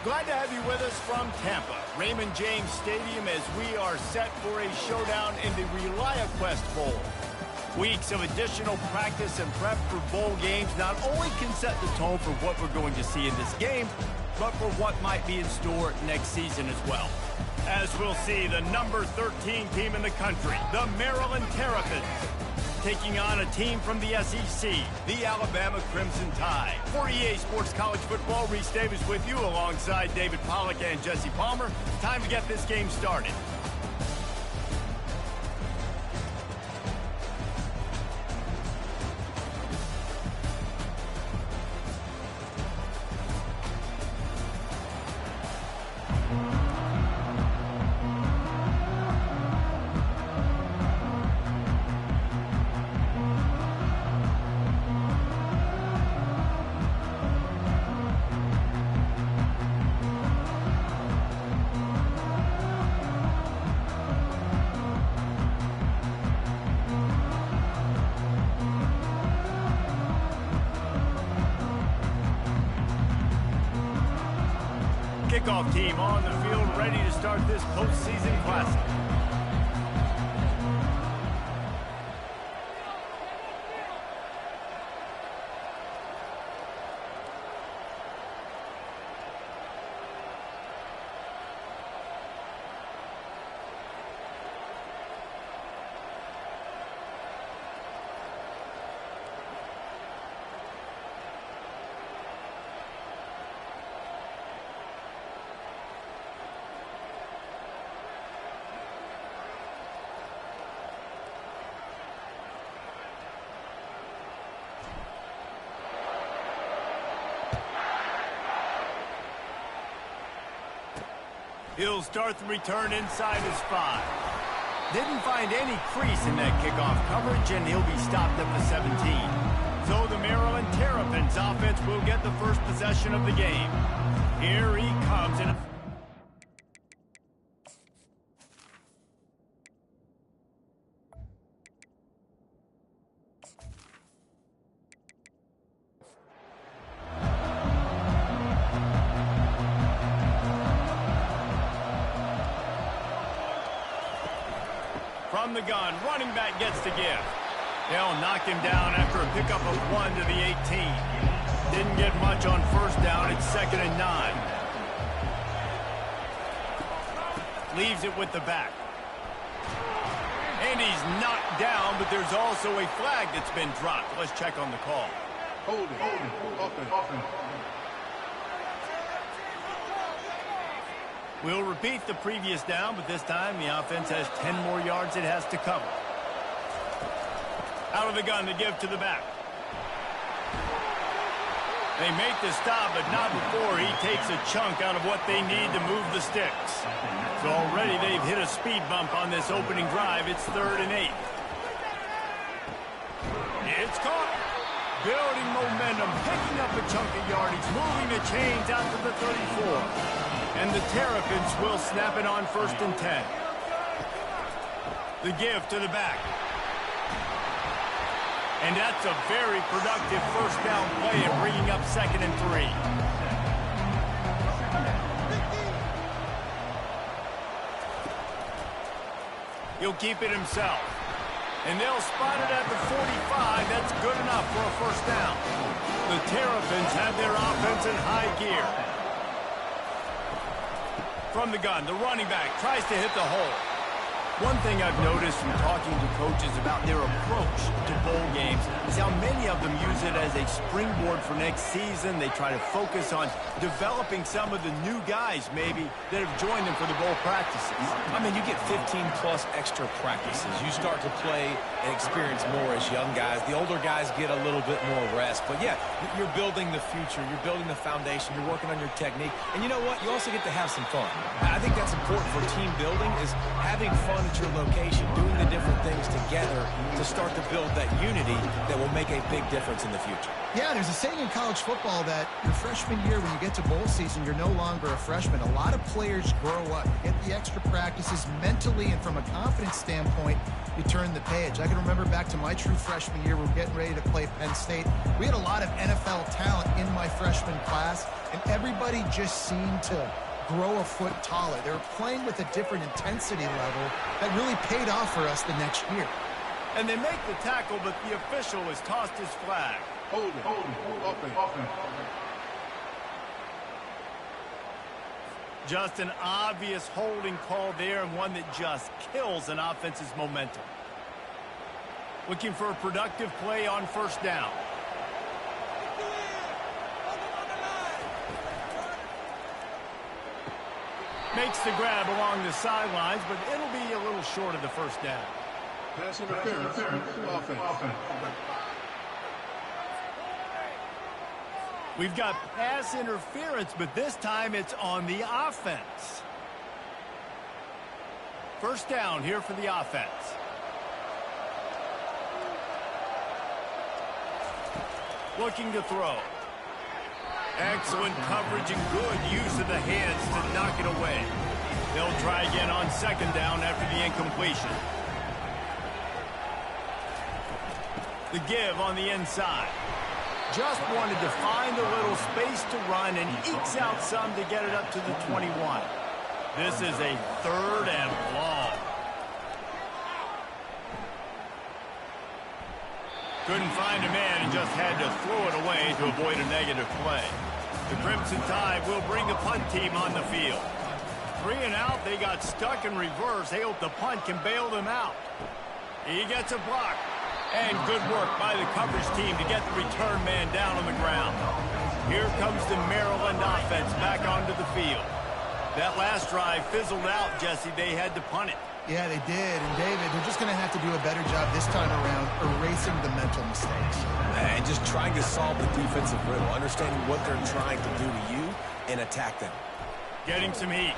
Glad to have you with us from Tampa, Raymond James Stadium, as we are set for a showdown in the ReliaQuest Bowl. Weeks of additional practice and prep for bowl games not only can set the tone for what we're going to see in this game, but for what might be in store next season as well. As we'll see, the number 13 team in the country, the Maryland Terrapins, taking on a team from the SEC, the Alabama Crimson Tide. For EA Sports College Football, Reese Davis with you alongside David Pollack and Jesse Palmer. Time to get this game started. Kickoff team on the field, ready to start this postseason classic. He'll start the return inside his 5. Didn't find any crease in that kickoff coverage, and he'll be stopped at the 17. So the Maryland Terrapins offense will get the first possession of the game. Here he comes in. From the gun, running back gets the give. They'll knock him down after a pickup of 1 to the 18. Didn't get much on first down. It's 2nd and 9. Leaves it with the back. And he's knocked down, but there's also a flag that's been dropped. Let's check on the call. Hold it. We'll repeat the previous down, but this time the offense has 10 more yards it has to cover. Out of the gun to give to the back. They make the stop, but not before he takes a chunk out of what they need to move the sticks. So already they've hit a speed bump on this opening drive. It's 3rd and 8. It's caught. Building momentum, picking up a chunk of yardage, moving the chains out to the 34. And the Terrapins will snap it on 1st and 10. The give to the back. And that's a very productive first down play and bringing up 2nd and 3. He'll keep it himself. And they'll spot it at the 45. That's good enough for a first down. The Terrapins have their offense in high gear. From the gun, the running back tries to hit the hole. One thing I've noticed from talking to coaches about their approach to bowl games is how many of them use it as a springboard for next season. They try to focus on developing some of the new guys, maybe, that have joined them for the bowl practices. I mean, you get 15-plus extra practices. You start to play and experience more as young guys. The older guys get a little bit more rest. But, yeah, you're building the future. You're building the foundation. You're working on your technique. And you know what? You also get to have some fun. I think that's important for team building, is having fun at your location, doing the different things together to start to build that unity that will make a big difference in the future. Yeah, there's a saying in college football that your freshman year, when you get to bowl season, you're no longer a freshman. A lot of players grow up, get the extra practices mentally, and from a confidence standpoint, you turn the page. I can remember back to my true freshman year, we were getting ready to play Penn State. We had a lot of NFL talent in my freshman class, and everybody just seemed to grow a foot taller. They were playing with a different intensity level that really paid off for us the next year. And they make the tackle, but the official has tossed his flag. Hold it. Offense. Just an obvious holding call there, and one that just kills an offense's momentum. Looking for a productive play on first down. Makes the grab along the sidelines, but it'll be a little short of the first down. Pass interference. Offense. We've got pass interference, but this time it's on the offense. First down here for the offense. Looking to throw. Excellent coverage and good use of the hands to knock it away. They'll try again on second down after the incompletion. The give on the inside. Just wanted to find a little space to run and ekes out some to get it up to the 21. This is a third and long. Couldn't find a man and just had to throw it away to avoid a negative play. The Crimson Tide will bring the punt team on the field. 3 and out, they got stuck in reverse. They hope the punt can bail them out. He gets a block. And good work by the coverage team to get the return man down on the ground. Here comes the Maryland offense back onto the field. That last drive fizzled out, Jesse. They had to punt it. Yeah, they did. And, David, they're just going to have to do a better job this time around erasing the mental mistakes. And just trying to solve the defensive riddle, understanding what they're trying to do to you and attack them. Getting some heat.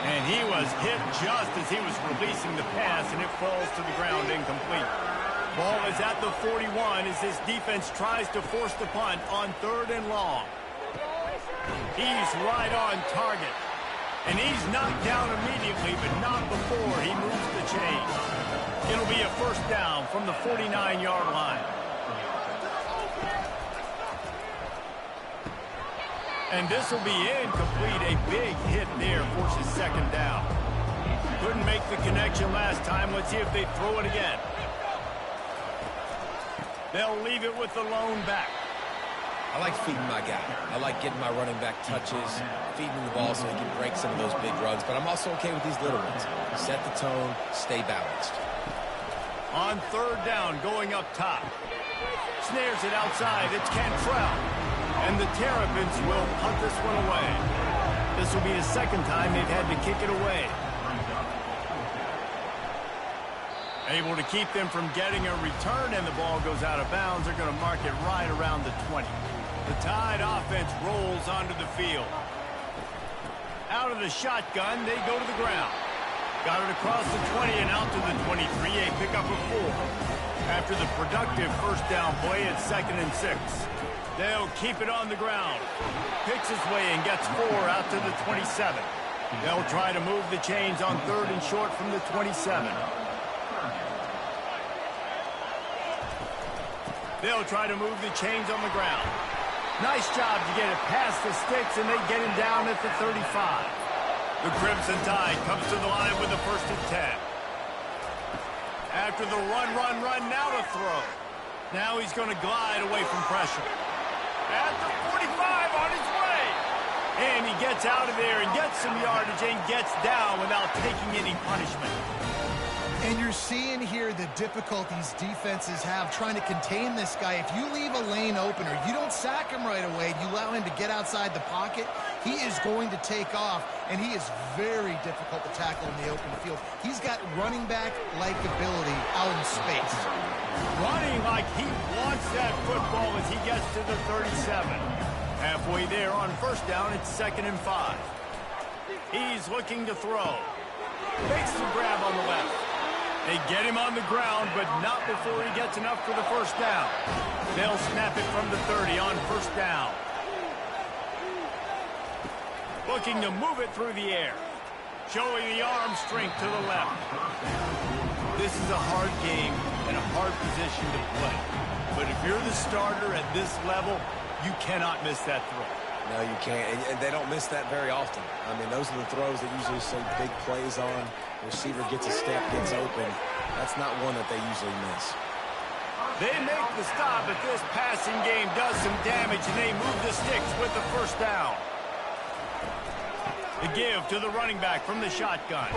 And he was hit just as he was releasing the pass, and it falls to the ground incomplete. Ball is at the 41 as this defense tries to force the punt on third and long. He's right on target. And he's knocked down immediately, but not before he moves the chains. It'll be a first down from the 49-yard line. And this will be incomplete. A big hit there forces second down. Couldn't make the connection last time. Let's see if they throw it again. They'll leave it with the lone back. I like feeding my guy. I like getting my running back touches, feeding the ball so he can break some of those big runs. But I'm also okay with these little ones. Set the tone, stay balanced. On third down, going up top. Snares it outside. It's Cantrell. And the Terrapins will punt this one away. This will be the second time they've had to kick it away. Able to keep them from getting a return, and the ball goes out of bounds. They're going to mark it right around the 20. The Tide offense rolls onto the field. Out of the shotgun, they go to the ground. Got it across the 20 and out to the 23, a pickup of 4. After the productive first down play, it's 2nd and 6. They'll keep it on the ground. Picks his way and gets 4 out to the 27. They'll try to move the chains on third and short from the 27. They'll try to move the chains on the ground. Nice job to get it past the sticks, and they get him down at the 35. The Crimson Tide comes to the line with the 1st and 10. After the run, now the throw. Now he's going to glide away from pressure. At the 45 on his way. And he gets out of there and gets some yardage and gets down without taking any punishment. And you're seeing here the difficulties defenses have trying to contain this guy. If you leave a lane open or you don't sack him right away, you allow him to get outside the pocket, he is going to take off, and he is very difficult to tackle in the open field. He's got running back-like ability out in space. Running like he wants that football as he gets to the 37. Halfway there on first down, it's 2nd and 5. He's looking to throw. Makes the grab on the left. They get him on the ground, but not before he gets enough for the first down. They'll snap it from the 30 on first down. Looking to move it through the air. Showing the arm strength to the left. This is a hard game and a hard position to play. But if you're the starter at this level, you cannot miss that throw. No, you can't, and they don't miss that very often. I mean, those are the throws that usually see big plays on. The receiver gets a step, gets open. That's not one that they usually miss. They make the stop, but this passing game does some damage, and they move the sticks with the first down. The give to the running back from the shotgun.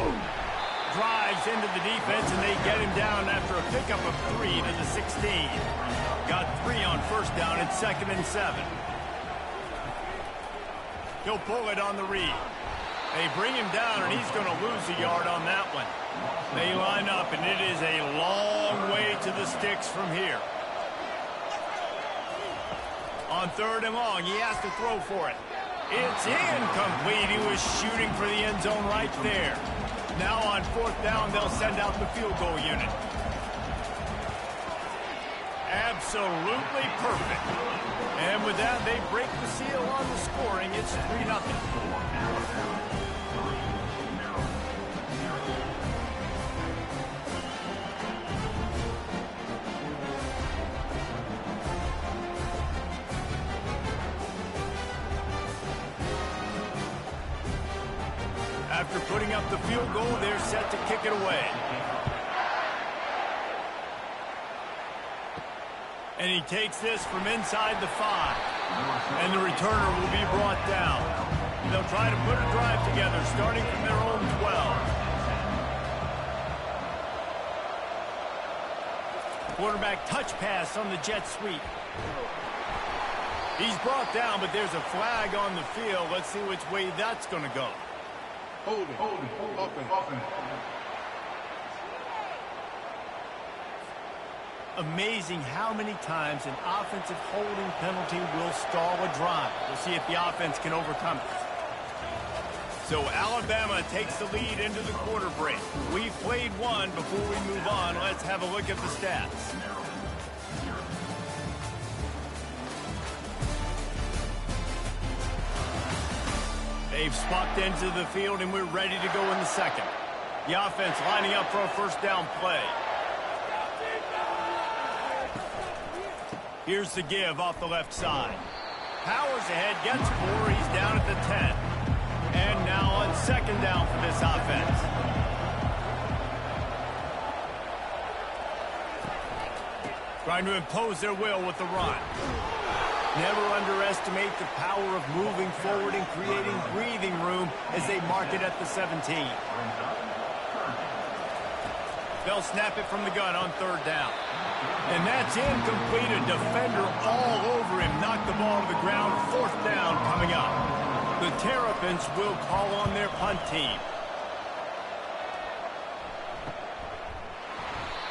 Drives into the defense, and they get him down after a pickup of 3 to the 16. Got 3 on first down and 2nd and 7. He'll pull it on the read. They bring him down, and he's going to lose a yard on that one. They line up, and it is a long way to the sticks from here. On 3rd and long, he has to throw for it. It's incomplete. He was shooting for the end zone right there. Now on 4th down, they'll send out the field goal unit. Absolutely perfect. And with that, they break the seal on the scoring. It's 3-0. After putting up the field goal, they're set to kick it away. And he takes this from inside the 5. And the returner will be brought down. They'll try to put a drive together, starting from their own 12. Quarterback touch pass on the jet sweep. He's brought down, but there's a flag on the field. Let's see which way that's going to go. Holding, offense. Amazing how many times an offensive holding penalty will stall a drive. We'll see if the offense can overcome it. So Alabama takes the lead into the quarter break. We've played one. Before we move on, let's have a look at the stats. They've swapped into the field, and we're ready to go in the second. The offense lining up for a first down play. Here's the give off the left side. Powers ahead, gets 4. He's down at the 10. And now on 2nd down for this offense. Trying to impose their will with the run. Never underestimate the power of moving forward and creating breathing room as they mark it at the 17. They'll snap it from the gun on 3rd down. And that's incomplete. A defender all over him. Knocked the ball to the ground. 4th down coming up. The Terrapins will call on their punt team.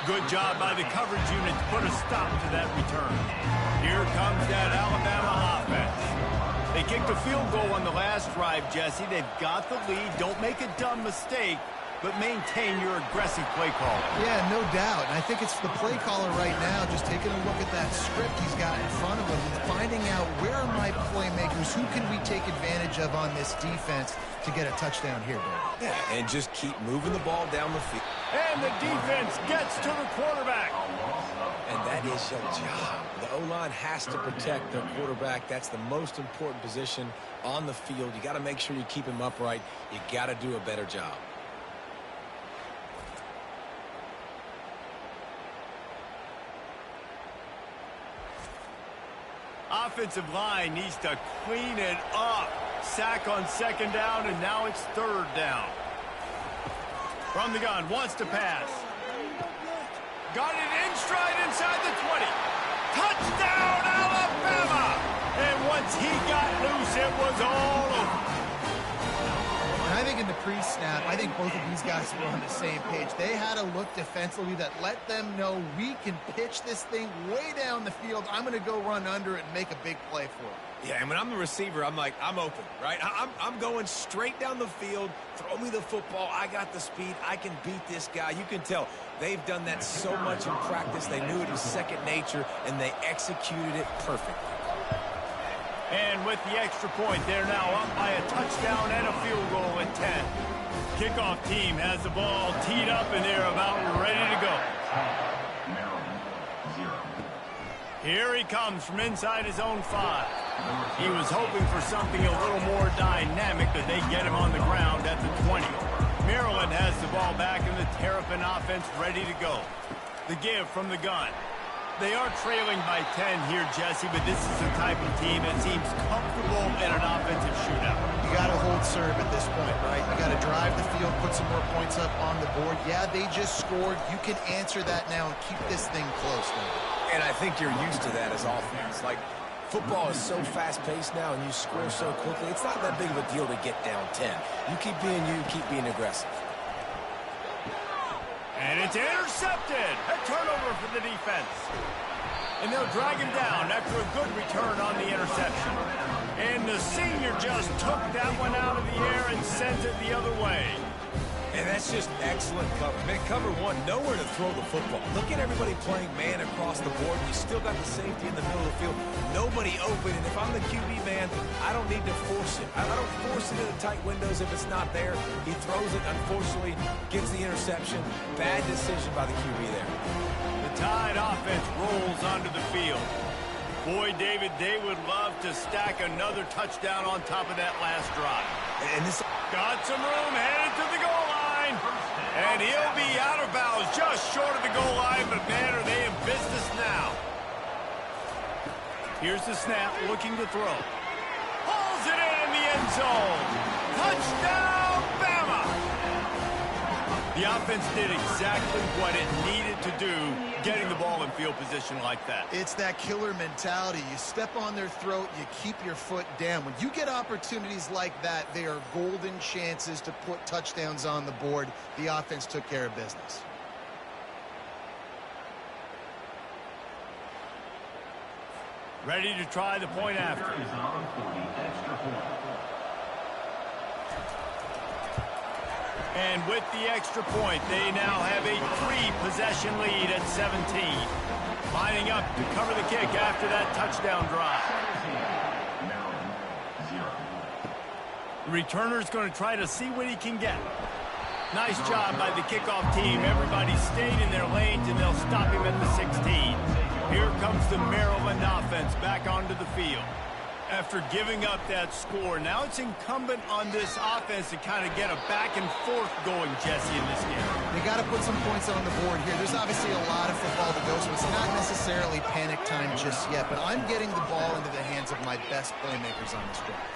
Good job by the coverage unit to put a stop to that return. Here comes that Alabama offense. They kicked a field goal on the last drive, Jesse. They've got the lead. Don't make a dumb mistake, but maintain your aggressive play call. Yeah, no doubt. And I think it's the play caller right now just taking a look at that script he's got in front of him and finding out where are my playmakers, who can we take advantage of on this defense to get a touchdown here, Bill. Yeah, and just keep moving the ball down the field. And the defense gets to the quarterback. And that is your job. The O-line has to protect their quarterback. That's the most important position on the field. You got to make sure you keep him upright. You got to do a better job. Offensive line needs to clean it up. Sack on 2nd down, and now it's 3rd down. From the gun, wants to pass. Got it in stride inside the 20. Touchdown, Alabama! And once he got loose, it was all over. And I I think in the pre-snap, I think both of these guys were on the same page. They had a look defensively that let them know we can pitch this thing way down the field. I'm going to go run under it and make a big play for it. Yeah, and when I'm the receiver, I'm like, I'm open, right? I'm going straight down the field. Throw me the football. I got the speed. I can beat this guy. You can tell they've done that so much in practice. They knew it was second nature, and they executed it perfectly. And with the extra point, they're now up by a touchdown and a field goal at 10. Kickoff team has the ball teed up, and they're about ready to go. Here he comes from inside his own 5. He was hoping for something a little more dynamic, but they get him on the ground at the 20. Maryland has the ball back, and the Terrapin offense ready to go. The give from the gun. They are trailing by 10 here, Jesse, but this is the type of team that seems comfortable in an offensive shootout. You got to hold serve at this point, right? You got to drive the field, put some more points up on the board. Yeah, they just scored. You can answer that now and keep this thing close now. And I think you're used to that as offense. Like, football is so fast-paced now, and you score so quickly. It's not that big of a deal to get down 10. You keep being aggressive. And it's intercepted. A turnover for the defense. And they'll drag him down after a good return on the interception. And the senior just took that one out of the air and sent it the other way. And that's just excellent cover. Man, cover one, nowhere to throw the football. Look at everybody playing man across the board. You still got the safety in the middle of the field. Nobody open. And if I'm the QB man, I don't need to force it. I don't force it into tight windows if it's not there. He throws it, unfortunately, gets the interception. Bad decision by the QB there. The Tide offense rolls onto the field. Boy, David, they would love to stack another touchdown on top of that last drive. And this got some room, headed to the goal line. And he'll be out of bounds just short of the goal line, but man, are they in business now. Here's the snap, looking to throw. Hauls it in the end zone. Touchdown, Bama! The offense did exactly what it needed to do, getting the ball in field position like that. It's that killer mentality. You step on their throat, you keep your foot down. When you get opportunities like that, they are golden chances to put touchdowns on the board. The offense took care of business. Ready to try the point after. And with the extra point, they now have a 3-possession lead at 17. Lining up to cover the kick after that touchdown drive. The returner's going to try to see what he can get. Nice job by the kickoff team. Everybody stayed in their lanes, and they'll stop him at the 16. Here comes the Maryland offense back onto the field. After giving up that score, now it's incumbent on this offense to kind of get a back and forth going, Jesse, in this game. They got to put some points on the board here. There's obviously a lot of football to go, so it's not necessarily panic time just yet, but I'm getting the ball into the hands of my best playmakers on this drive.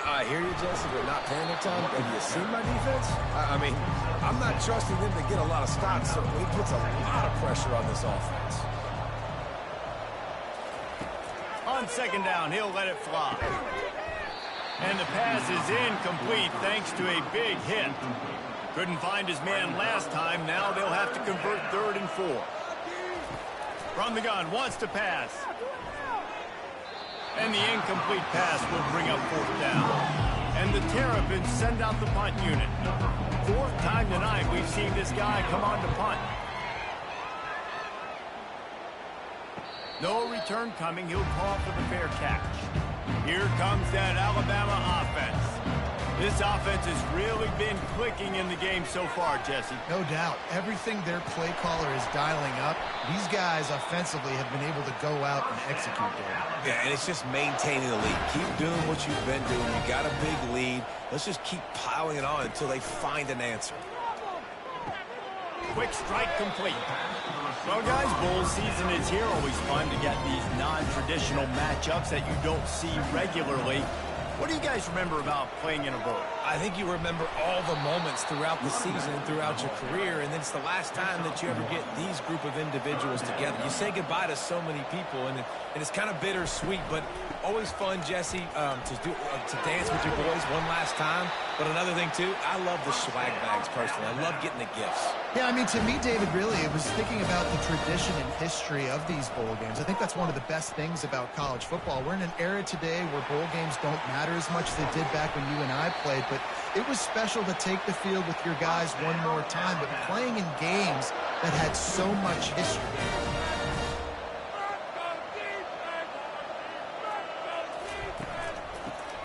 I hear you, Jesse, but not panic time. Have you seen my defense? I mean, I'm not trusting them to get a lot of stops, so he puts a lot of pressure on this offense. On second down, he'll let it fly. And the pass is incomplete thanks to a big hit. Couldn't find his man last time. Now they'll have to convert 3rd and 4. From the gun, wants to pass. And the incomplete pass will bring up 4th down. And the Terrapins send out the punt unit. 4th time tonight we've seen this guy come on to punt. No return coming. He'll call for the fair catch. Here comes that Alabama offense. This offense has really been clicking in the game so far, Jesse. No doubt. Everything their play caller is dialing up, these guys offensively have been able to go out and execute there. Yeah, and it's just maintaining the lead. Keep doing what you've been doing. You got a big lead. Let's just keep piling it on until they find an answer. Quick strike complete. Well, guys, bowl season is here. Always fun to get these non-traditional matchups that you don't see regularly. What do you guys remember about playing in a bowl? I think you remember all the moments throughout the season and throughout your career, and then it's the last time that you ever get these group of individuals together. You say goodbye to so many people, and it's kind of bittersweet, but always fun, Jesse, to dance with your boys one last time. But another thing, too, I love the swag bags, personally. I love getting the gifts. Yeah, I mean, to me, David, really, it was thinking about the tradition and history of these bowl games. I think that's one of the best things about college football. We're in an era today where bowl games don't matter as much as they did back when you and I played, but it was special to take the field with your guys one more time, but playing in games that had so much history.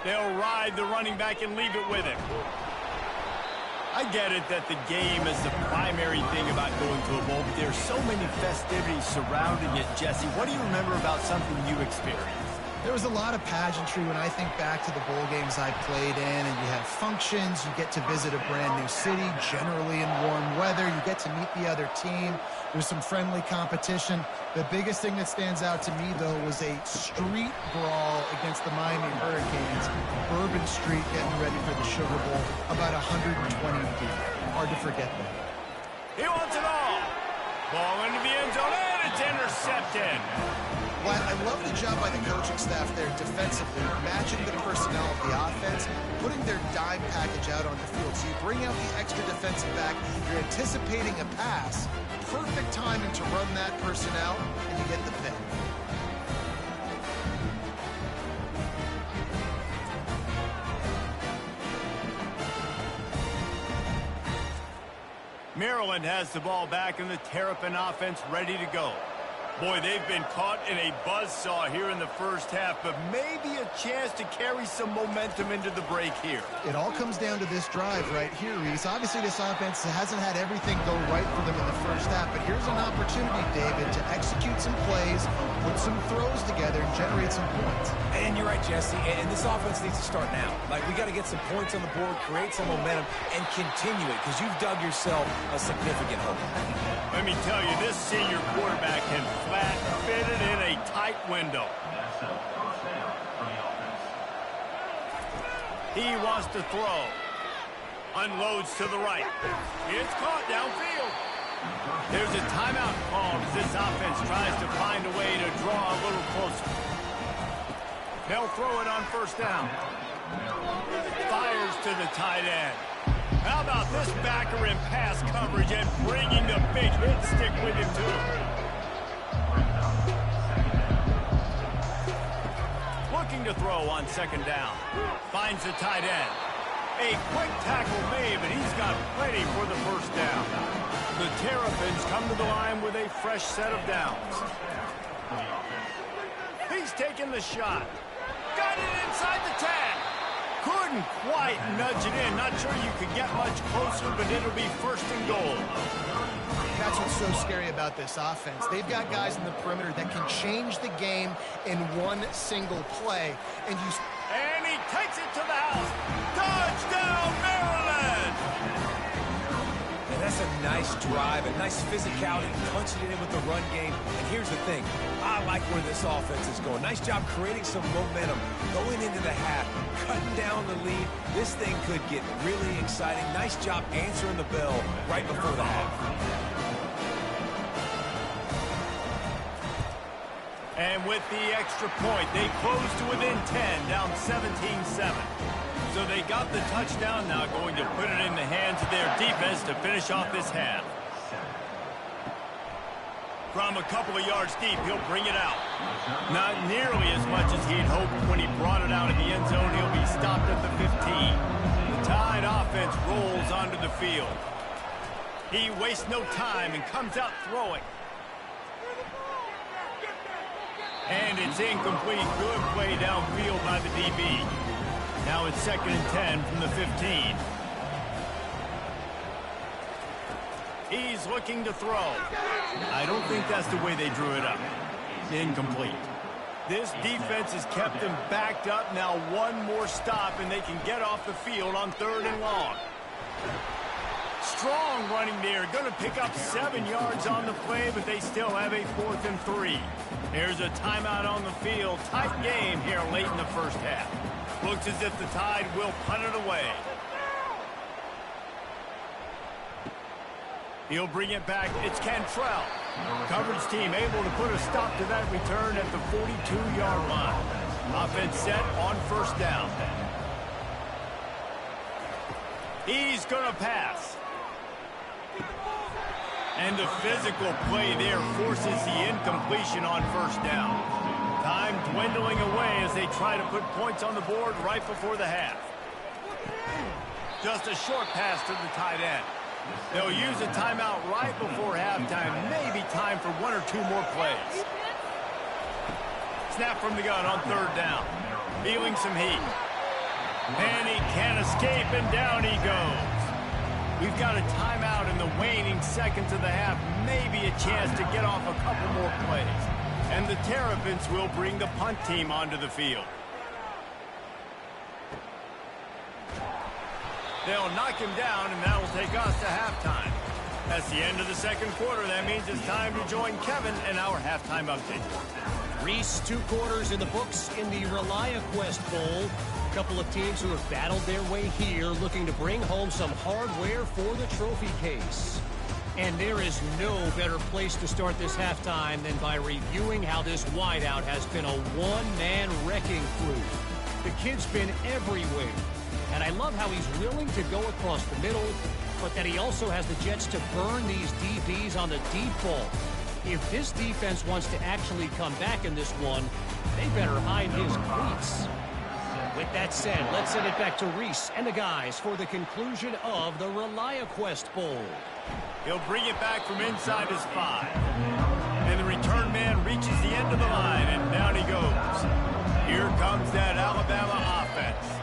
They'll ride the running back and leave it with him. I get it that the game is the primary thing about going to a bowl, but there's so many festivities surrounding it, Jesse. What do you remember about something you experienced? There was a lot of pageantry when I think back to the bowl games I played in, and you have functions, you get to visit a brand new city, generally in warm weather, you get to meet the other team, there's some friendly competition. The biggest thing that stands out to me, though, was a street brawl against the Miami Hurricanes, Bourbon Street getting ready for the Sugar Bowl, about 120 deep. Hard to forget that. He wants it all. Ball into the end zone, and it's intercepted. Well, I love the job by the coaching staff there defensively, matching the personnel of the offense, putting their dime package out on the field. So you bring out the extra defensive back, you're anticipating a pass, perfect timing to run that personnel, and you get the pick. Maryland has the ball back, and the Terrapin offense ready to go. Boy, they've been caught in a buzzsaw here in the first half, but maybe a chance to carry some momentum into the break here. It all comes down to this drive right here, Reese. Obviously, this offense hasn't had everything go right for them in the first half, but here's an opportunity, David, to execute some plays, put some throws together, and generate some points. And you're right, Jesse, and this offense needs to start now. Like, we got to get some points on the board, create some momentum, and continue it, because you've dug yourself a significant hole. Let me tell you, this senior quarterback can flat fit it in a tight window. He wants to throw. Unloads to the right. It's caught downfield. There's a timeout called as this offense tries to find a way to draw a little closer. They'll throw it on first down. Fires to the tight end. How about this backer in pass coverage and bringing the big hit stick with him, too? Looking to throw on second down. Finds the tight end. A quick tackle made, but he's got plenty for the first down. The Terrapins come to the line with a fresh set of downs. He's taking the shot. Got it inside the tag. Couldn't quite nudge it in. Not sure you could get much closer, but it'll be first and goal. That's what's so scary about this offense. They've got guys in the perimeter that can change the game in one single play. And he takes it to the house. Touchdown, Maryland! And that's a nice drive, a nice physicality, punching it in with the run game. And here's the thing. I like where this offense is going. Nice job creating some momentum, going into the half, cutting down the lead. This thing could get really exciting. Nice job answering the bell right before the half. And with the extra point, they close to within 10, down 17-7. So they got the touchdown, now going to put it in the hands of their defense to finish off this half. From a couple of yards deep, he'll bring it out. Not nearly as much as he'd hoped when he brought it out in the end zone. He'll be stopped at the 15. The Tide offense rolls onto the field. He wastes no time and comes out throwing. And it's incomplete. Good play downfield by the DB. Now it's 2nd and 10 from the 15. He's looking to throw. I don't think that's the way they drew it up. Incomplete. This defense has kept them backed up. Now one more stop, and they can get off the field on 3rd and long. Strong running there. Going to pick up 7 yards on the play, but they still have a 4th and 3. There's a timeout on the field. Tight game here late in the first half. Looks as if the Tide will punt it away. He'll bring it back. It's Cantrell. Coverage team able to put a stop to that return at the 42-yard line. Offense set on first down. He's going to pass. And the physical play there forces the incompletion on first down. Time dwindling away as they try to put points on the board right before the half. Just a short pass to the tight end. They'll use a timeout right before halftime. Maybe time for one or two more plays. Snap from the gun on third down. Feeling some heat. And he can't escape, and down he goes. We've got a timeout in the waning seconds of the half. Maybe a chance to get off a couple more plays. And the Terrapins will bring the punt team onto the field. They'll knock him down, and that will take us to halftime. That's the end of the second quarter. That means it's time to join Kevin in our halftime update. Reese, 2 quarters in the books in the ReliaQuest Bowl. A couple of teams who have battled their way here, looking to bring home some hardware for the trophy case. And there is no better place to start this halftime than by reviewing how this wideout has been a one-man wrecking crew. The kid's been everywhere. And I love how he's willing to go across the middle, but that he also has the Jets to burn these DBs on the deep ball. If this defense wants to actually come back in this one, they better hide his cleats. With that said, let's send it back to Reese and the guys for the conclusion of the ReliaQuest Bowl. He'll bring it back from inside his 5. And the return man reaches the end of the line, and down he goes. Here comes that Alabama offense.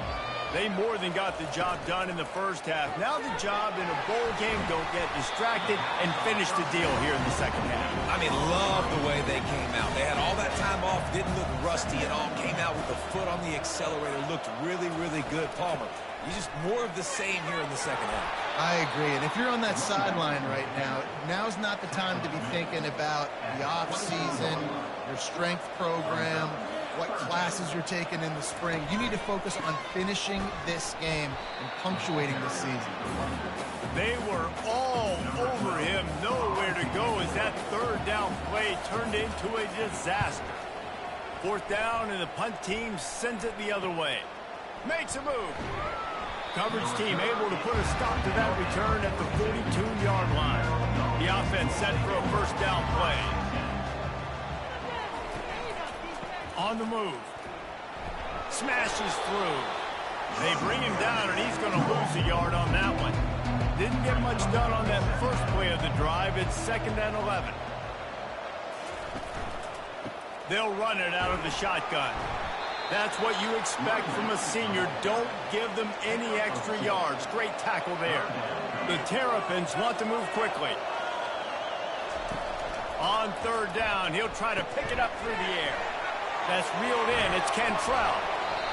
They more than got the job done in the first half. Now the job in a bowl game, don't get distracted and finish the deal here in the second half. I mean, love the way they came out. They had all that time off, didn't look rusty at all, came out with the foot on the accelerator, looked really, really good. Palmer, you just more of the same here in the second half. I agree. And if you're on that sideline right now, now's not the time to be thinking about the off-season, your strength program, what classes you're taking in the spring. You need to focus on finishing this game and punctuating this season. They were all over him, nowhere to go as that third down play turned into a disaster. Fourth down, and the punt team sends it the other way. Makes a move. Coverage team able to put a stop to that return at the 42-yard line. The offense set for a first down play. On the move. Smashes through. They bring him down, and he's going to lose a yard on that one. Didn't get much done on that first play of the drive. It's 2nd and 11. They'll run it out of the shotgun. That's what you expect from a senior. Don't give them any extra yards. Great tackle there. The Terrapins want to move quickly. On third down, he'll try to pick it up through the air. That's reeled in. It's Cantrell.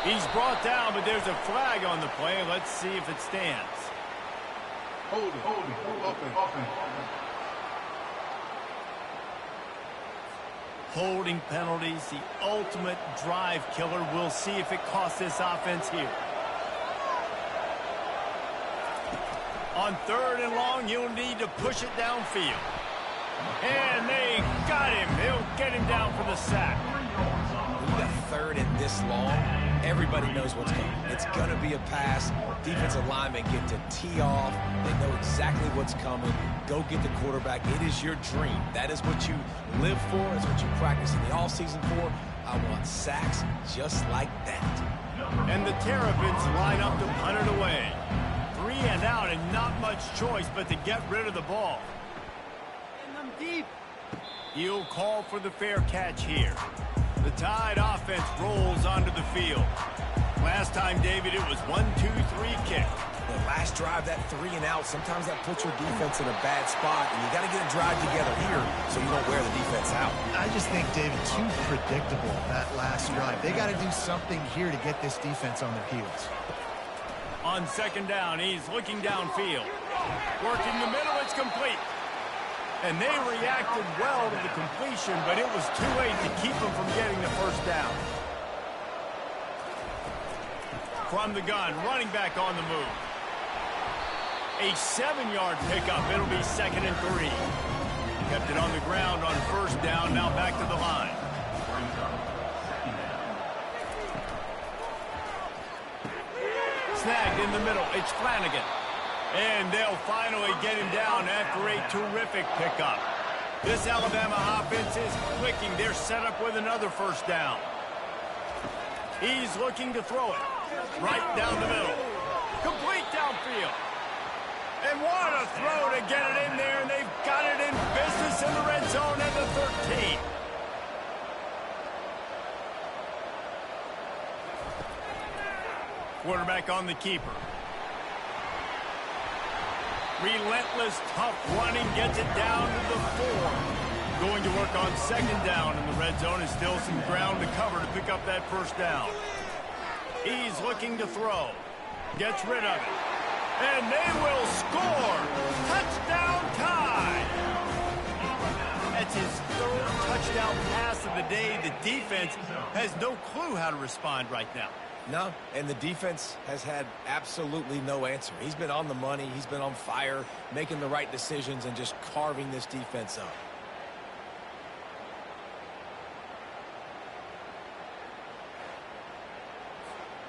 He's brought down, but there's a flag on the play. Let's see if it stands. Hold it. Offense. Holding penalties, the ultimate drive killer. We'll see if it costs this offense here. On third and long, you'll need to push it downfield. And they got him. They'll get him down for the sack. When you got third and this long, everybody knows what's coming. It's going to be a pass. Defensive linemen get to tee off. They know exactly what's coming. Go get the quarterback. It is your dream. That is what you live for. It's what you practice in the offseason for. I want sacks just like that. And the Terrapins line up to punt it away. 3 and out, and not much choice but to get rid of the ball. Deep. He'll call for the fair catch here. The Tide offense rolls onto the field. Last time, David, it was 1-2-3 kick. The last drive, that 3 and out, sometimes that puts your defense in a bad spot, and you got to get a drive together here so you don't wear the defense out. I just think, David, too predictable, that last drive. They got to do something here to get this defense on their heels. On second down, he's looking downfield. Working the middle, it's complete. And they reacted well to the completion, but it was too late to keep them from getting the first down. From the gun, running back on the move. A 7-yard pickup. It'll be 2nd and 3. Kept it on the ground on first down, now back to the line. Snagged in the middle. It's Flanagan. And they'll finally get him down after a terrific pickup. This Alabama offense is clicking. They're set up with another first down. He's looking to throw it right down the middle. Complete downfield. And what a throw to get it in there, and they've got it in business in the red zone at the 13. Quarterback on the keeper. Relentless, tough running, gets it down to the 4. Going to work on second down in the red zone, and still some ground to cover to pick up that first down. He's looking to throw. Gets rid of it. And they will score. Touchdown tie. That's his third touchdown pass of the day. The defense has no clue how to respond right now. No, and the defense has had absolutely no answer. He's been on the money. He's been on fire, making the right decisions and just carving this defense up.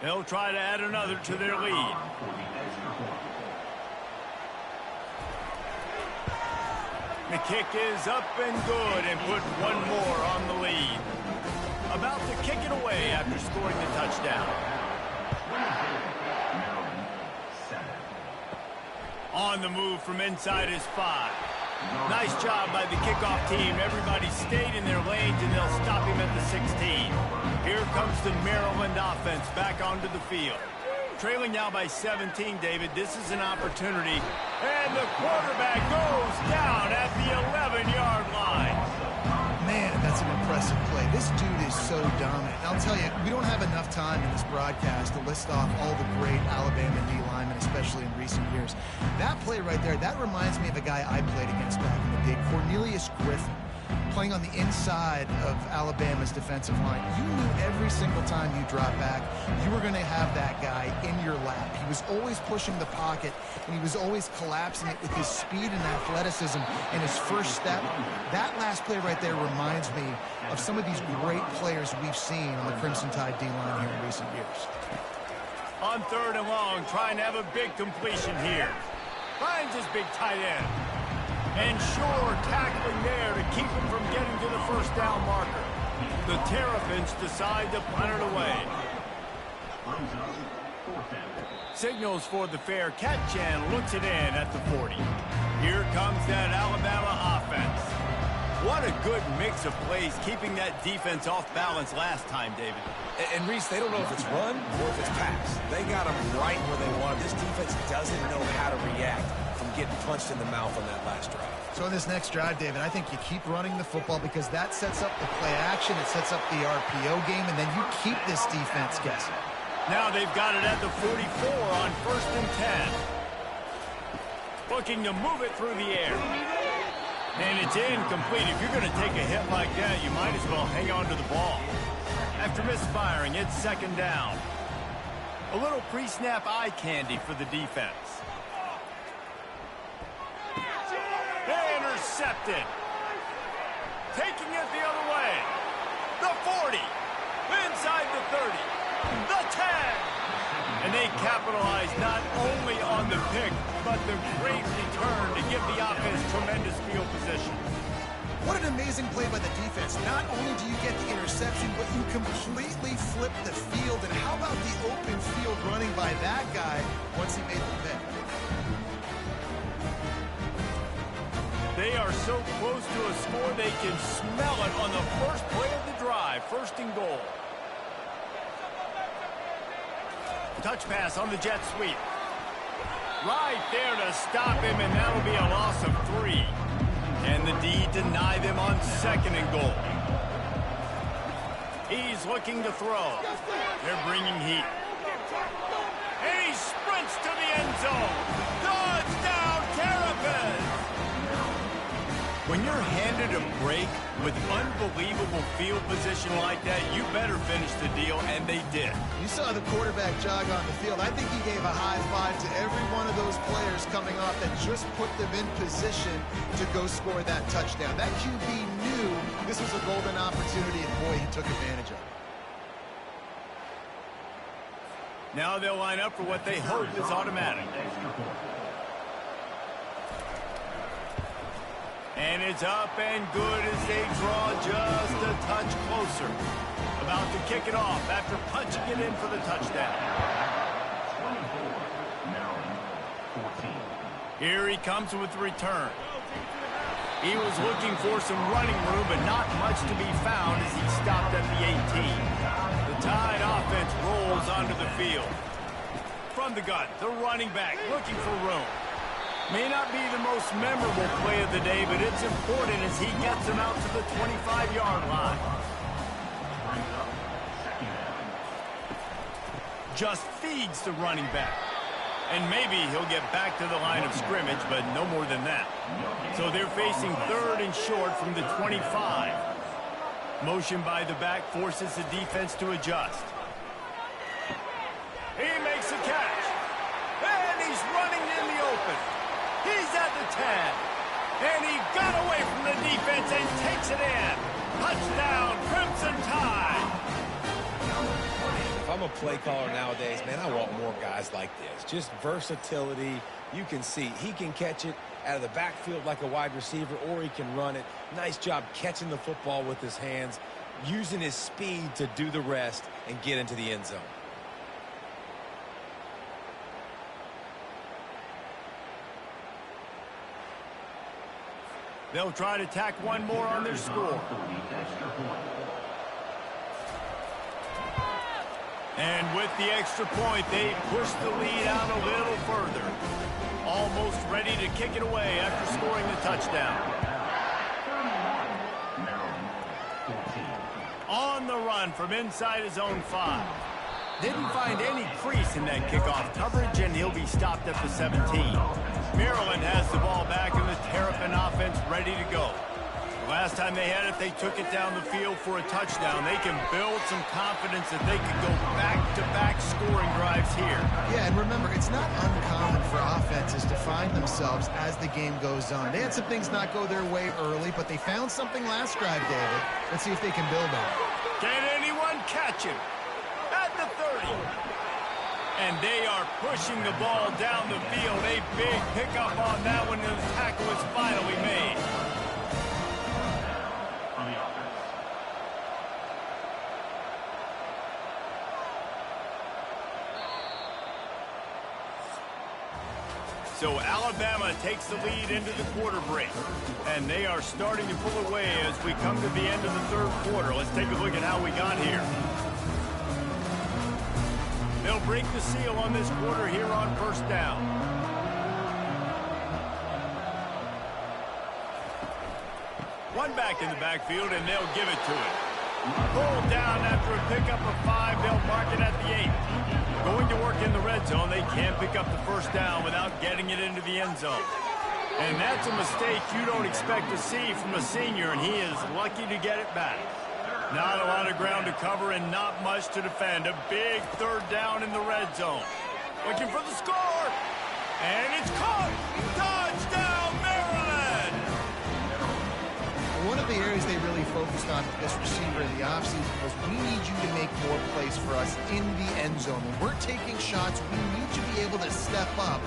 They'll try to add another to their lead. The kick is up and good and put one more on the lead. About to kick it away after scoring the touchdown. On the move from inside his 5. Nice job by the kickoff team. Everybody stayed in their lanes, and they'll stop him at the 16. Here comes the Maryland offense back onto the field. Trailing now by 17, David. This is an opportunity. And the quarterback goes down at the 11-yard line. Man, that's an impressive play. This dude is so dominant. I'll tell you, we don't have enough time in this broadcast to list off all the great Alabama D linemen, especially in recent years. That play right there, that reminds me of a guy I played against back in the day, Cornelius Griffin, playing on the inside of Alabama's defensive line. You knew every single time you dropped back, you were going to have that guy in your lap. He was always pushing the pocket, and he was always collapsing it with his speed and athleticism and his first step. That last play right there reminds me of some of these great players we've seen on the Crimson Tide D-line here in recent years. On 3rd and long, trying to have a big completion here. Finds his big tight end. And sure tackling there to keep him from getting to the first down marker. The Terrapins decide to punt it away. Signals for the fair catch and looks it in at the 40. Here comes that Alabama offense. What a good mix of plays, keeping that defense off balance last time, David. And Reese, they don't know if it's run or if it's pass. They got them right where they want. This defense doesn't know how to react from getting punched in the mouth on that last drive. So in this next drive, David, I think you keep running the football because that sets up the play action, it sets up the RPO game, and then you keep this defense guessing. Now they've got it at the 44 on 1st and 10. Looking to move it through the air. And it's incomplete. If you're going to take a hit like that, you might as well hang on to the ball. After misfiring, it's 2nd down. A little pre-snap eye candy for the defense. Intercepted. Taking it the other way. The 40. Inside the 30. The 10. And they capitalize not only on the pick, but the great return to give the offense tremendous field position. What an amazing play by the defense. Not only do you get the interception, but you completely flip the field. And how about the open field running by that guy once he made the pick? They are so close to a score, they can smell it on the first play of the drive. 1st and goal. Touch pass on the jet sweep. Right there to stop him, and that'll be a loss of 3. And the D deny them on 2nd and goal. He's looking to throw. They're bringing heat. And he sprints to the end zone. Touchdown, Terrapins! When you're handed a break with unbelievable field position like that, you better finish the deal, and they did. You saw the quarterback jog on the field. I think he gave a high five to every one of those players coming off that just put them in position to go score that touchdown. That QB knew this was a golden opportunity, and boy, he took advantage of it. Now they'll line up for what they hope is automatic. And it's up and good as they draw just a touch closer. About to kick it off after punching it in for the touchdown. Here he comes with the return. He was looking for some running room, but not much to be found as he stopped at the 18. The Tide offense rolls onto the field. From the gun, the running back looking for room. May not be the most memorable play of the day, but it's important as he gets him out to the 25-yard line. Just feeds the running back. And maybe he'll get back to the line of scrimmage, but no more than that. So they're facing 3rd and short from the 25. Motion by the back forces the defense to adjust. He makes a catch. And he's running in the open. He's at the 10. And he got away from the defense and takes it in. Touchdown, Crimson Tide. If I'm a play caller nowadays, man, I want more guys like this. Just versatility. You can see he can catch it out of the backfield like a wide receiver, or he can run it. Nice job catching the football with his hands, using his speed to do the rest and get into the end zone. They'll try to tack one more on their score. And with the extra point, they push the lead out a little further. Almost ready to kick it away after scoring the touchdown. On the run from inside his own 5. Didn't find any crease in that kickoff coverage, and he'll be stopped at the 17. Maryland has the ball back, and the Terrapin offense ready to go. The last time they had it, they took it down the field for a touchdown. They can build some confidence that they can go back-to-back scoring drives here. Yeah, and remember, it's not uncommon for offenses to find themselves as the game goes on. They had some things not go their way early, but they found something last drive, David. Let's see if they can build on it. Can anyone catch him? At the 30. And they are pushing the ball down the field. A big pickup on that one, and the tackle is finally made. So Alabama takes the lead into the quarter break. And they are starting to pull away as we come to the end of the 3rd quarter. Let's take a look at how we got here. They'll break the seal on this quarter here on 1st down. One back in the backfield, and they'll give it to him. Pulled down after a pickup of 5. They'll mark it at the 8. Going to work in the red zone. They can't pick up the 1st down without getting it into the end zone. And that's a mistake you don't expect to see from a senior, and he is lucky to get it back. Not a lot of ground to cover and not much to defend. A big 3rd down in the red zone. Looking for the score. And it's caught. Touchdown, Maryland! One of the areas they really focused on with this receiver in the offseason was, we need you to make more plays for us in the end zone. When we're taking shots, we need you to be able to step up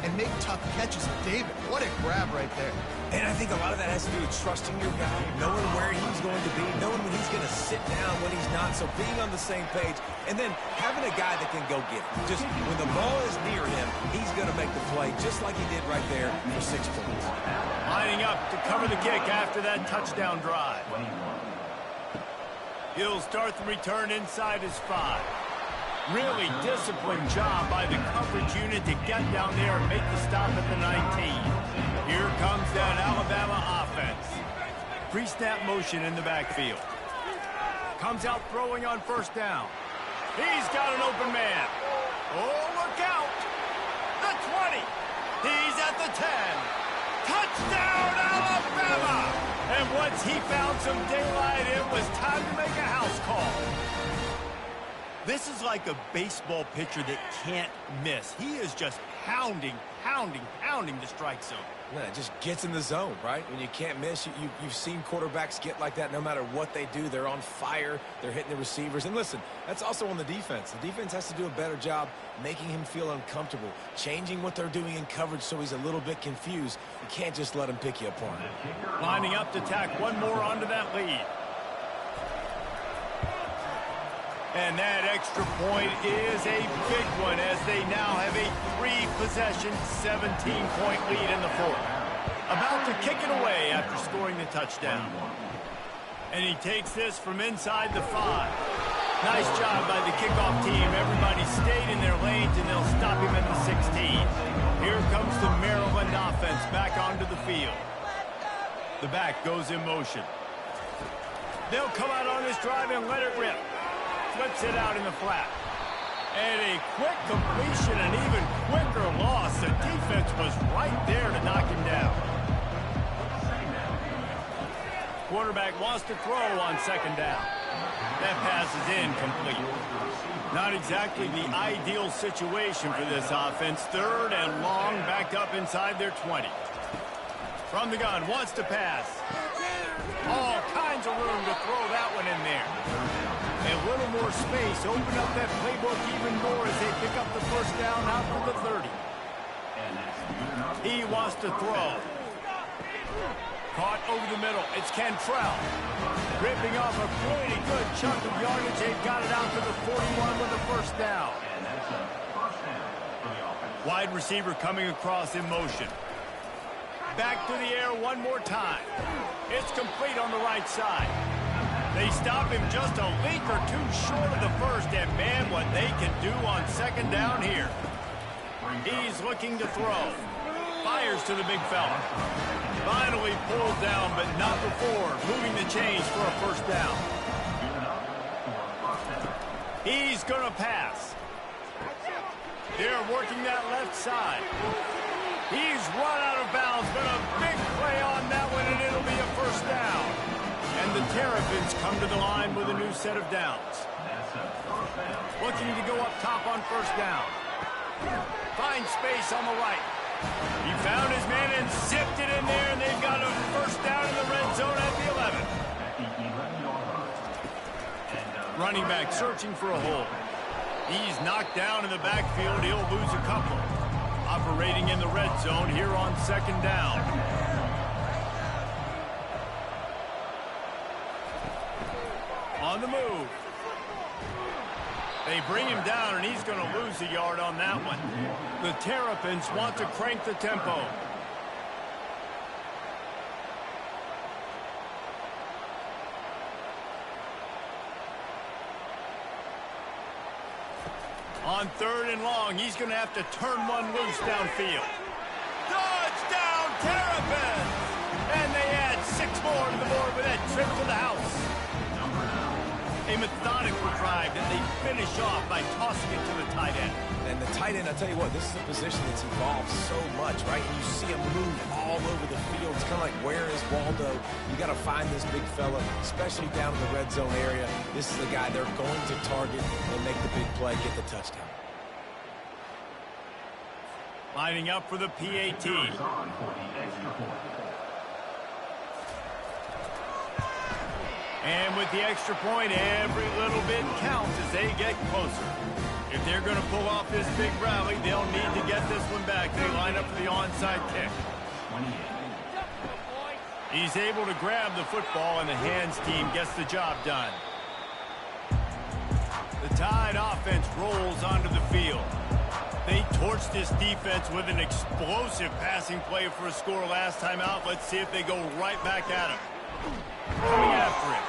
and make tough catches. David, what a grab right there. And I think a lot of that has to do with trusting your guy, knowing where he's going to be, knowing when he's going to sit down, when he's not. So being on the same page, and then having a guy that can go get it. Just when the ball is near him, he's going to make the play, just like he did right there for 6 points. Lining up to cover the kick after that touchdown drive. He'll start the return inside his 5. Really disciplined job by the coverage unit to get down there and make the stop at the 19. Here comes that Alabama offense. Pre-snap motion in the backfield. Comes out throwing on 1st down. He's got an open man. Oh, look out. The 20. He's at the 10. Touchdown, Alabama! And once he found some daylight, it was time to make a house call. This is like a baseball pitcher that can't miss. He is just pounding the strike zone. No, it just gets in the zone, right? When you can't miss, you've seen quarterbacks get like that no matter what they do. They're on fire. They're hitting the receivers. And listen, that's also on the defense. The defense has to do a better job making him feel uncomfortable, changing what they're doing in coverage so he's a little bit confused. You can't just let him pick you apart. Lining up to tack one more onto that lead. And that extra point is a big one as they now have a 3-possession, 17-point lead in the fourth. About to kick it away after scoring the touchdown. And he takes this from inside the 5. Nice job by the kickoff team. Everybody stayed in their lanes, and they'll stop him at the 16. Here comes the Maryland offense back onto the field. The back goes in motion. They'll come out on this drive and let it rip. Flips it out in the flat. And a quick completion, an even quicker loss. The defense was right there to knock him down. Quarterback wants to throw on second down. That pass is incomplete. Not exactly the ideal situation for this offense. 3rd and long, back up inside their 20. From the gun, wants to pass. All kinds of room to throw that one in there. A little more space, open up that playbook even more as they pick up the first down out to the 30. He wants to throw. Caught over the middle. It's Cantrell. Ripping off a pretty good chunk of yardage. They've got it out to the 41 with the first down. Wide receiver coming across in motion. Back to the air one more time. It's complete on the right side. They stop him just a leak or two short of the first, and man, what they can do on second down here. He's looking to throw. Fires to the big fella. Finally pulled down, but not before moving the chains for a first down. He's going to pass. They're working that left side. He's run out of bounds, but a big play on that one, and it'll be a first down. And the Terrapins come to the line with a new set of downs. Looking to go up top on first down. Finds space on the right. He found his man and zipped it in there, and they've got a first down in the red zone at the 11. Running back searching for a hole. He's knocked down in the backfield. He'll lose a couple. Operating in the red zone here on second down. On the move. They bring him down, and he's going to lose a yard on that one. The Terrapins want to crank the tempo. On 3rd and long, he's going to have to turn one loose downfield. Touchdown, Terrapins! And they add 6 more to the board with that trip to the house. A methodical drive that they finish off by tossing it to the tight end. And the tight end, I'll tell you what, this is a position that's evolved so much, right? You see him move all over the field. It's kind of like, where is Waldo? You got to find this big fella, especially down in the red zone area. This is the guy they're going to target and make the big play, get the touchdown. Lining up for the PAT. And with the extra point, every little bit counts as they get closer. If they're going to pull off this big rally, they'll need to get this one back. They line up for the onside kick. He's able to grab the football, and the hands team gets the job done. The Tide offense rolls onto the field. They torched this defense with an explosive passing play for a score last time out. Let's see if they go right back at him. Coming after him.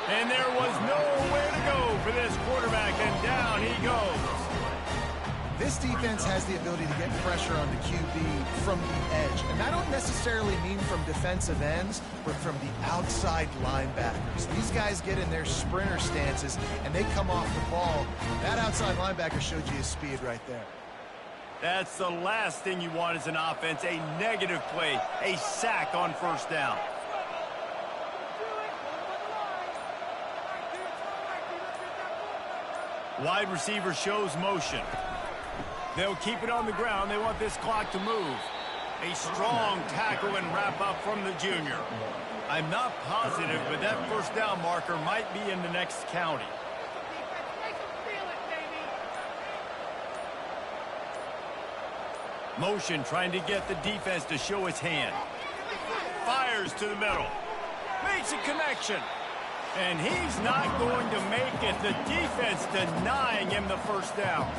And there was nowhere to go for this quarterback, and down he goes. This defense has the ability to get pressure on the QB from the edge. And I don't necessarily mean from defensive ends, but from the outside linebackers. These guys get in their sprinter stances, and they come off the ball. That outside linebacker showed you his speed right there. That's the last thing you want as an offense, a negative play, a sack on first down. Wide receiver shows motion. They'll keep it on the ground. They want this clock to move. A strong tackle and wrap up from the junior. I'm not positive, but that first down marker might be in the next county. Motion trying to get the defense to show its hand. Fires to the middle. Makes a connection. And he's not going to make it. The defense denying him the first down.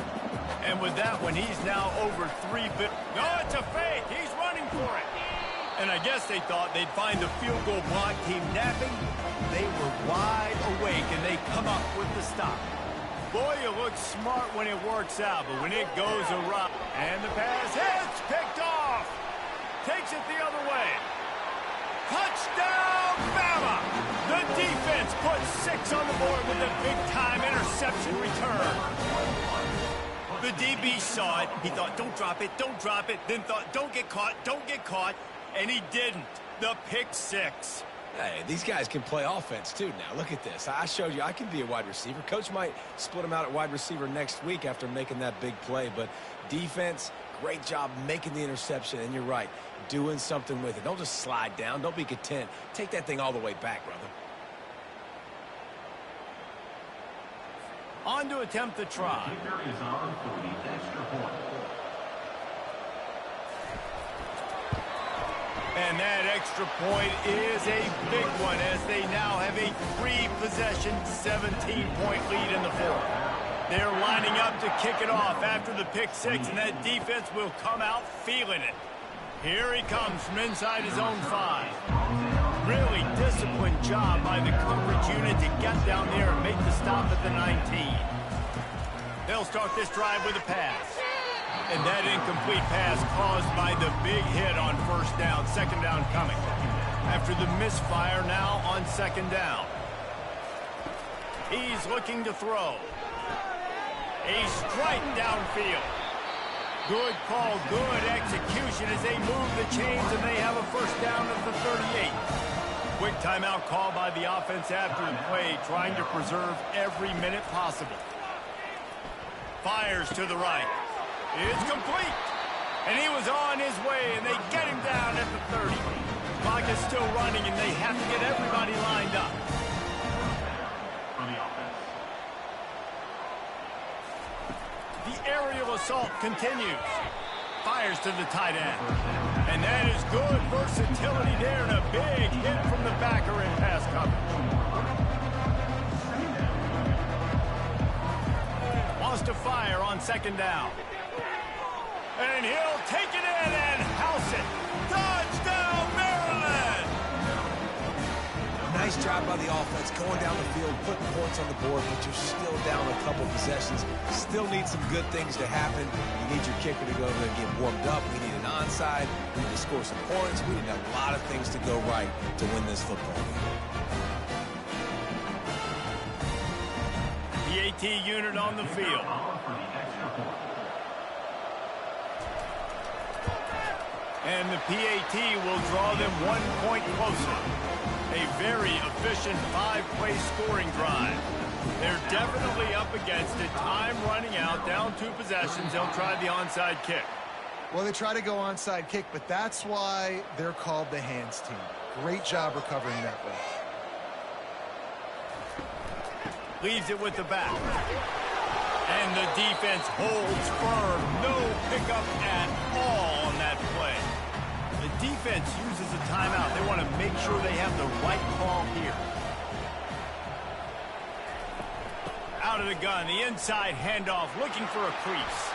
And with that one, he's now over 3 feet. No, it's a fake. He's running for it. And I guess they thought they'd find the field goal block team napping. They were wide awake, and they come up with the stop. Boy, you look smart when it works out, but when it goes awry, and the pass hits, picked off. Takes it the other way. Touchdown, Bama! The defense puts 6 on the board with a big-time interception return. The DB saw it. He thought, don't drop it, don't drop it. Then thought, don't get caught, and he didn't. The pick 6. Hey, these guys can play offense, too, now. Look at this. I showed you I can be a wide receiver. Coach might split him out at wide receiver next week after making that big play. But defense, great job making the interception. And you're right, doing something with it. Don't just slide down. Don't be content. Take that thing all the way back, brother. On to attempt the try. Is on for the extra point. And that extra point is a big one as they now have a 3-possession, 17-point lead in the fourth. They're lining up to kick it off after the pick 6, and that defense will come out feeling it. Here he comes from inside his own 5. Really disciplined job by the coverage unit to get down there and make the stop at the 19. They'll start this drive with a pass. And that incomplete pass caused by the big hit on first down. Second down coming. After the misfire, now on second down. He's looking to throw. A strike downfield. Good call, good execution as they move the chains, and they have a first down at the 38. Quick timeout call by the offense after the play, trying to preserve every minute possible. Fires to the right. It's complete. And he was on his way, and they get him down at the 30. Clock is still running, and they have to get everybody lined up. The aerial assault continues. Fires to the tight end. And that is good versatility there, and a big hit from the backer in pass coverage. Wants to fire on second down. And he'll take it in and house it. Touchdown, Maryland! Nice job by the offense, going down the field, putting points on the board, but you're still down a couple possessions. Still need some good things to happen. You need your kicker to go over there and get warmed up. We need an onside. We need to score some points. We need a lot of things to go right to win this football game. The AT unit on the field. And the PAT will draw them 1 point closer. A very efficient 5-play scoring drive. They're definitely up against it. Time running out, down 2 possessions. They'll try the onside kick. Well, they try to go onside kick, but that's why they're called the hands team. Great job recovering that one. Leaves it with the back. And the defense holds firm. No pickup at all on that play. The defense uses a timeout. They want to make sure they have the right call here. Out of the gun, the inside handoff, looking for a crease.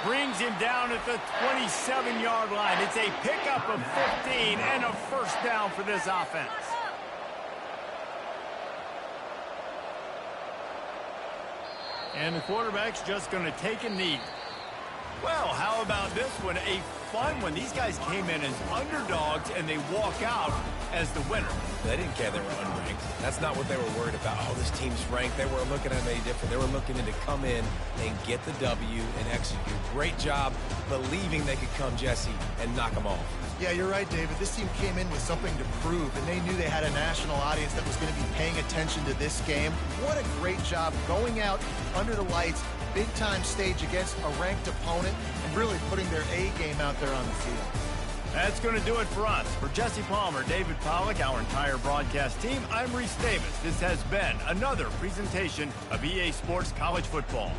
Brings him down at the 27-yard line. It's a pickup of 15 and a first down for this offense. And the quarterback's just going to take a knee. Well, how about this one? A fun one. These guys came in as underdogs, and they walk out as the winner. They didn't care they were unranked. That's not what they were worried about. Oh, this team's ranked. They weren't looking at them any different. They were looking to come in and get the W and execute. Great job believing they could come, Jesse, and knock them off. Yeah, you're right, David. This team came in with something to prove, and they knew they had a national audience that was going to be paying attention to this game. What a great job going out under the lights, big-time stage against a ranked opponent, and really putting their A game out there on the field. That's going to do it for us. For Jesse Palmer, David Pollack, our entire broadcast team, I'm Reese Davis. This has been another presentation of EA Sports College Football.